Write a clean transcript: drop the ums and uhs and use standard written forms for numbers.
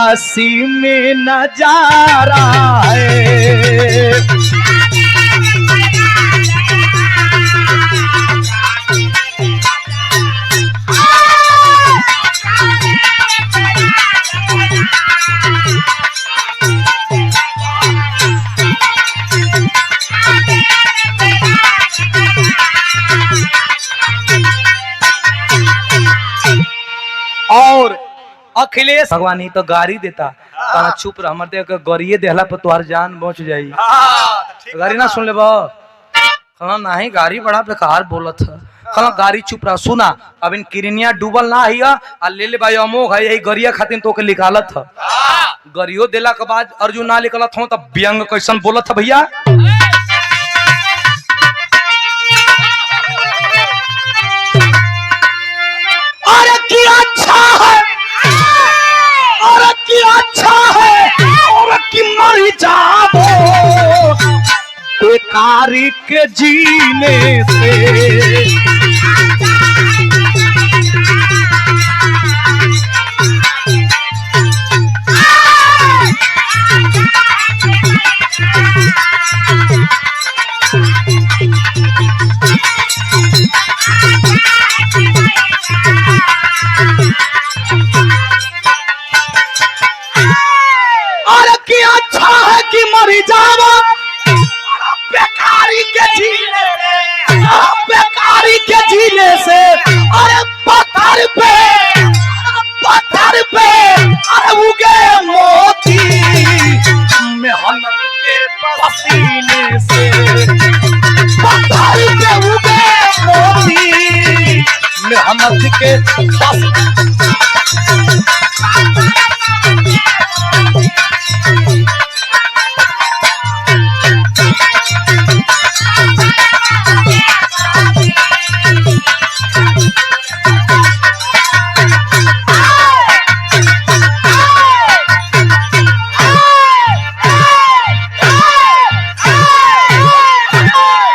काशी में नजारा है। और अखिलेश भगवान ही तो गाड़ी देता तना चुप रह, मरते गरिए देहला पर तुहार जान बच जाई। गाड़ी ना सुन ले खला नहीं, गाड़ी बड़ा बेकार बोलत है। खला गाड़ी चुप रह, सुना अब इन किरनिया डूबल ना हिया आ ले ले भाई अमोघ है, यही गरिया खातिर तो के निकालत है। गरियो देला के बाद अर्जुन ना निकलत हो तब व्यंग कैसन बोलत है भैया। अरे की अच्छा है, अरे की अच्छा है, और की मर जाबो बेकारी के जीने से। अरे की अच्छा है कि मरी जाओ बेकारी के जीने से, बेकारी के जीने से। अरे पत्थर पे अरे उगे मोती मेहनत के पसीने से। पत्थर पे उगे मोती मेहनत के पसीने।